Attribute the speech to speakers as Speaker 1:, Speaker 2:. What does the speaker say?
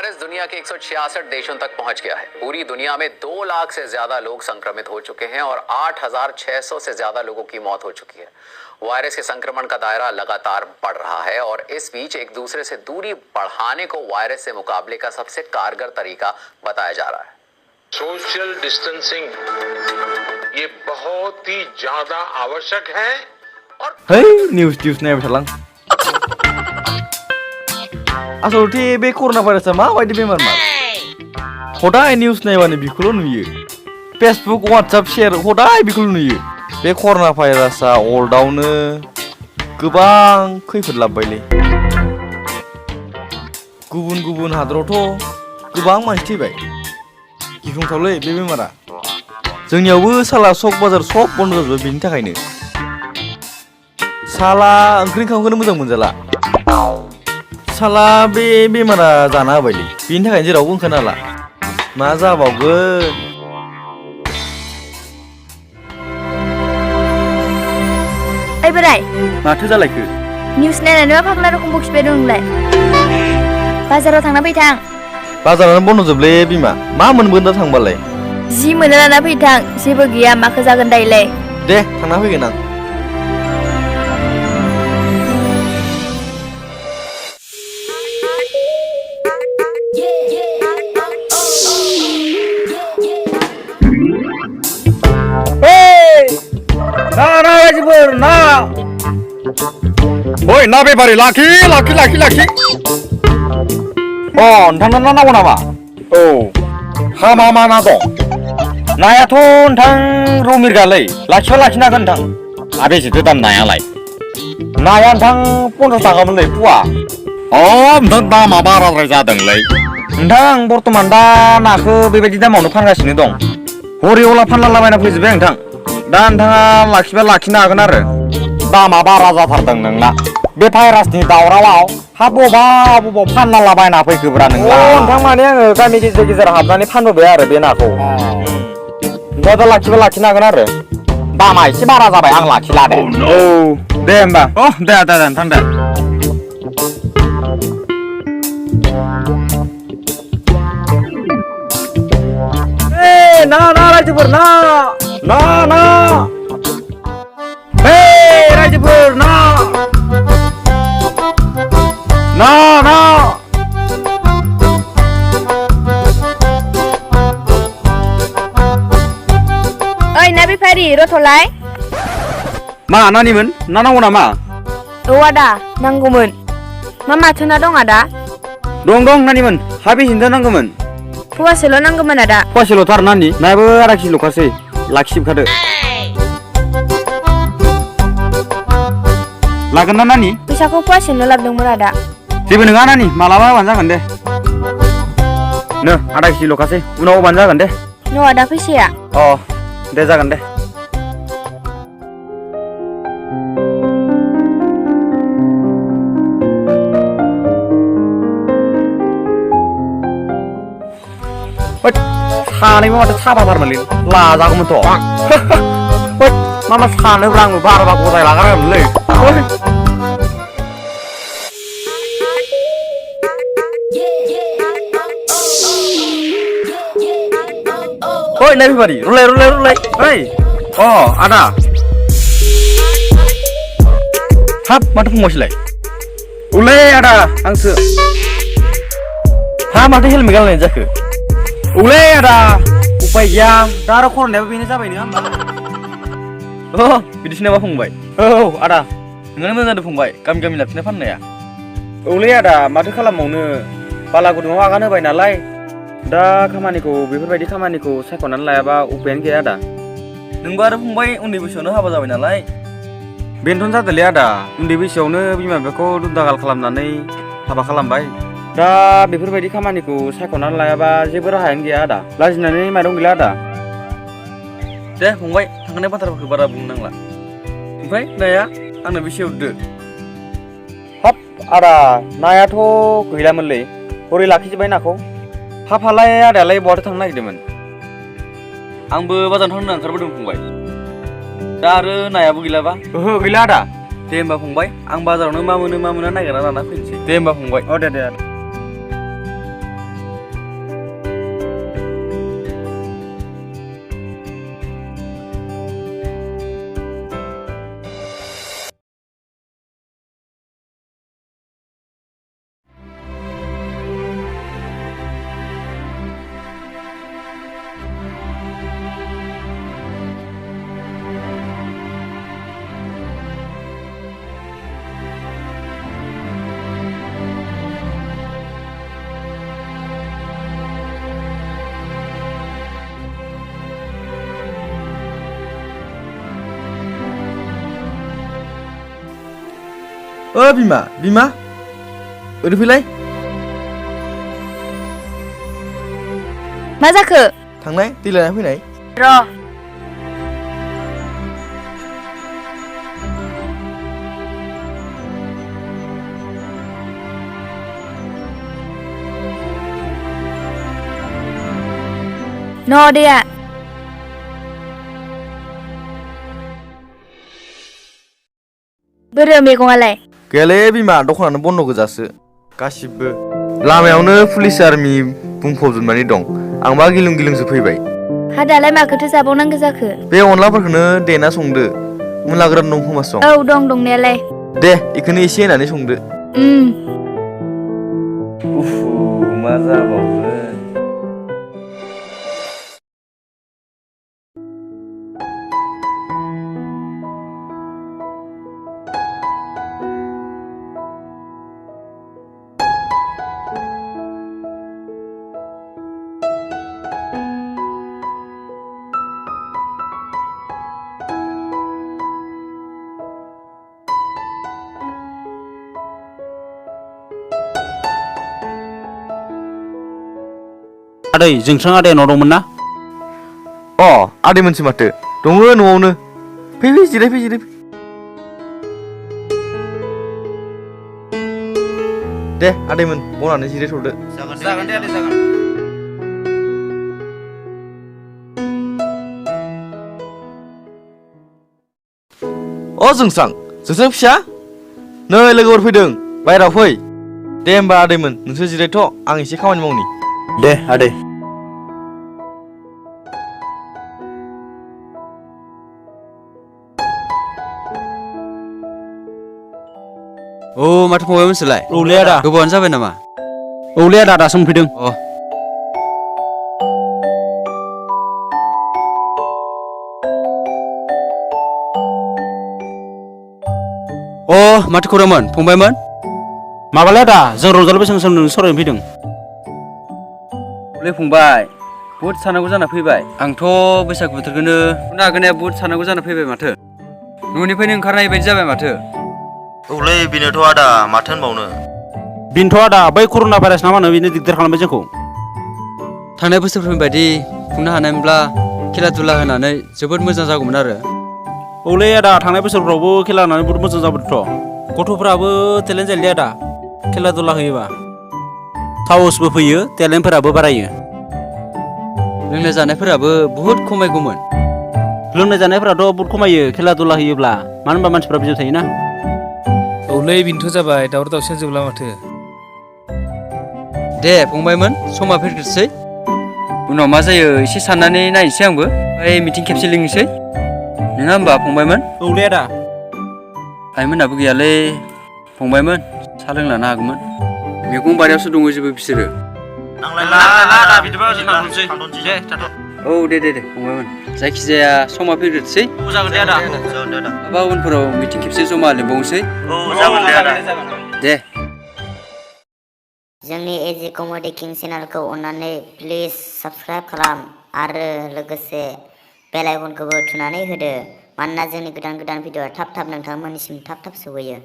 Speaker 1: Virus दुनिया के 166 देशों तक पहुंच गया है। पूरी दुनिया में 2 लाख से ज्यादा लोग संक्रमित हो चुके हैं और 8,600 से ज्यादा लोगों की मौत हो चुकी है। वायरस के संक्रमण का दायरा लगातार बढ़ रहा है और इस बीच एक दूसरे से दूरी बढ़ाने को वायरस से मुकाबले का सबसे कारगर तरीका बताया जा रहा है।
Speaker 2: सोशल डिस्टेंसिंग ये बहुत ही ज्यादा आवश्यक है। और
Speaker 3: न्यूज नायबाय थालां आसलथे बे कोरोना भाइरासआ माबायदि बेमारमार हदाय न्यूज नायबानो बिखौल' नुयो फेसबुक वाट्सएप शेयार हदाय बिखौल' नुयो बे कोरोना भाइरासआ वर्ल्डआवनो गोबां खैफोद लाबोबायलै गुबुन हादरावथ' गोबां मानसि थैबाय गिख्रंथावलै बे बेमारा जोंनियावबो साला सक बाजार सब बन्द जाजोबबाय बेनि थाखायनो साला ओंख्रि ओंखामखौनो मोजां मोनजाला साला बे बेमारा जाना होबायलै बेनि थाखायनो जेरावबो ओंखारनो हाला मा जाबावगोन
Speaker 4: ओइ बोराय
Speaker 3: माथो जालायखो
Speaker 4: निउस नायनानै मा फाग्ला रखम बखिबाय दं नोंलाय बाजाराव थांना फैथां
Speaker 3: बाजारानो बन्द जोबलै बिमा मा मोनबोगोन दा थांबालाय
Speaker 4: जि मोनो लाना फैथां जेबो गैया माखो जागोन दायलाय
Speaker 3: दे थांना फैगोन आं
Speaker 5: Oi, na बेफारि लाखि
Speaker 3: नोंथांनो ना नांगौ नामा
Speaker 5: औ मा ना दं
Speaker 3: नायाथ' नोंथां रौ मिरगालै लाखिनो हागोन नोंथां
Speaker 5: बेसेथो दाम नायालाय
Speaker 3: नाया नोंथां 50 थाखामोनलै फुवा
Speaker 5: नोंथां दामा बाराद्राय जादोंलै
Speaker 3: नोंथां बर्तमान दा नाखौ बेबायदि दामावनो फानगासिनो दं हरियावला फानलालाबायना फैजोब्बाय नोंथां दा नोंथाङा लाखिबा लाखिनो हागोन आरो
Speaker 5: दामा बारा जाथारदों नोंना बे भाइरासनि दावरावाव हा बबाव फानलालाबायना फैखोब्रा नोंला
Speaker 3: नोंथां माने आङो गामि गेजेर हाबनानै फानबोबाय आरो बे नाखौ दा लाखिबा लाखिनो हागोन आरो
Speaker 5: दामा एसे बारा जाबाय आं लाखिला दे
Speaker 3: औ दे होमबा
Speaker 5: दे नोंथां दे
Speaker 3: ना रायजोफोर ना रायजोफोर ना
Speaker 4: ओइ ना बेफारि रथ'लाय
Speaker 3: मा नानिमोन ना नांगौ नामा
Speaker 4: औ आदा नांगौमोन मा माथो ना दं आदा
Speaker 3: दं नानिमोन हा बेसेनो नांगौमोन
Speaker 4: फवासेल' नांगौमोन आदा
Speaker 3: फवासेल'थार नानि नायाबो आधा किल'खासै लाखिजोबखादो लागोन ना नानि
Speaker 4: फैसाखौ फवासेल' लाबोदोंमोन आदा
Speaker 3: जेबो नङा नानि मालाबा होबानो जागोन दे नो आधा किल'खासै उनाव होबानो जागोन दे
Speaker 4: न' आदा फैसाया
Speaker 3: दे जागोन दे सानैबो माथो साफाथारमोनलै लाजागौमोनथ' मा सानोब्रा आंबो बारा गदाय लागारगोनलै ओइ नाय बेफारि रुलाय ओइ आदा हाब माथो फंबायसोलाय उलै आदा आंसो हा माथो हेलमेट गानलायनाय जाखो उलै आदा उपाय गैया दा आरो खर'नायाबो बेनो जाबाय नङा होमबा बिदिसो नामा फंबाय औ आदा नोंनो मोजां जादों फंबाय गामि लाखिना फाननाया औलै आदा माथो खालामबावनो बाला गुदुङाव आगान होबाय नालाय दा बेफोरबायदि खामानिखौ सायख'नानै लायाबा उपायानो गैया आदा नोंबो आरो फंबाय उन्दै बैसोआवनो हाबा जाबाय नालाय बेनोथ' जादोंलै आदा उन्दै बैसोआवनो बिमा बिफाखौ दुदागाल खालामनानै हाबा खालामबाय दा बेफोरबायदि खामानिखौ सायख'नानै लायाबा जेबो राहायानो गैया आदा लाजिनानै माइरं गैला आदा दे फंबाय थांनाय बाथ्राफोरखौ बारा बुंनो नांला ओमफ्राय नाया आंनो बेसे हरदो हाब आदा नायाथ' गैलामोनलै हरै लाखिजोब्बाय नाखौ हाफालाय आदायालाय बहाथो थांनो नागिरदोंमोन आंबो बाजाराव थांनो ओंखारबोदों फंबाय दा आरो नायाबो गैलाबा ओहो गैला आदा दे होमबा फंबाय आं बाजारावनो मा मोनो नागिरना लाना फैनोसै दे होमबा फंबाय दे बिमा बिमा ओरै फैलाय
Speaker 4: मा जाखो
Speaker 3: थांनाय दै लाना फैनाय
Speaker 4: र' न' दैया बोरो मैगङालाय
Speaker 3: गैयालै बिमा दखानानो बन्द' गोजासो गासिबो लामायावनो पुलिस आर्मि बुंफबजोबनानै दं आंबा गिलुं गिलुंसो फैबाय
Speaker 4: हा दालाय माखोथो जाबावनांगौ जाखो
Speaker 3: बे अनलाफोरखौनो देना संदो मुला गोरान दं खोमा सं
Speaker 4: औ दं दंनायालाय
Speaker 3: दे इखौनो एसे होनानै संदो मा जाबावगोन
Speaker 6: आदै जोंस्रां आदैया न' दंमोन ना
Speaker 3: आदैमोनसो माथो दङ न'आवनो फै जिराय दे आदैमोन बनानै जिरायथ'दो
Speaker 6: जागोन दे आदै जागोन
Speaker 3: जोंस्रां फिसा नै लोगोफोर फैदों बायह्रायाव फै दे होमबा आदैमोन नोंसोर जिरायथ' आं एसे खामानि मावनि
Speaker 6: दे आदै माथो फंबाय मोनसोलाय
Speaker 3: औलै आदा
Speaker 6: गोबावानो जाबाय नामा औलै आदा दासो मोनफैदों माथो खौरांमोन फंबायमोन माबालाय आदा जों रंजालि बैसागु सोमोन्दै सावरायनो फैदों
Speaker 7: औलै फंबाय बुहुद सानांगौ जाना फैबाय आंथ' बैसागु बोथोरखौनो बुंनो हागोनया बुहुद सानांगौ जाना फैबाय माथो न'निफ्रायनो ओंखारनाय बायदि जाबाय माथो
Speaker 3: औलै बेनोथ' आदा माथो होनबावनो
Speaker 6: बेनोथ' आदा बै कर'ना भाइरास ना मा होनो बेनो दिगदार खालामबाय जोंखौ
Speaker 7: थांनाय बोसोरफोरनि बायदि खुंनो हानायमोनब्ला खेला दुला होनानै जोबोद मोजां जागौमोन आरो
Speaker 6: औलै आदा थांनाय बोसोरफ्रावबो खेला होनानै बहुद मोजां जाबोदोंथ' गथ'फ्राबो टेलेन्ट जायोलै आदा खेला दुला होयोबा साहसबो फैयो टेलेन्टफोराबो बारायो
Speaker 7: लोंनाय जानायफोराबो बुहुद खमायगौमोन
Speaker 6: लोंनाय जानायफोराथ' बहुद खमायो खेला दुला होयोब्ला मानो होनबा मानसिफ्रा बिजि थायोना
Speaker 8: औलै बेनोथ' जाबाय दावराव दावसिया जोबला माथो
Speaker 7: दे फंबायमोन समा फैग्रोसै उनाव मा जायो एसे साननानै नायनोसै आंबो ओमफ्राय मिटिं खेबसे लिंनोसै नङा होमबा फंबायमोन
Speaker 6: औलै आदा
Speaker 7: आइमोनाबो गैयालै फंबायमोन साहा लोंलानो हागौमोन मैगं बारियावसो दङ जेबो बिसोरो औ दे फंबायमोन जायखिजाया समा फैग्रोसै
Speaker 6: जागोन दे आदा
Speaker 7: माबा उनफोराव मिटिं खेबसे जमा लिंबावनोसै
Speaker 6: जागोन दे आदा
Speaker 7: दे
Speaker 9: जोंनि एजि कमेडि किं चेनेलखौ अन्नानै प्लिज साबस्क्राइब खालाम आरो लोगोसे बेल आइकनखौबो थुनानै होदो मानोना जोंनि गोदान भिडिअआ थाब नोंथांमोननिसिम थाब सहैयो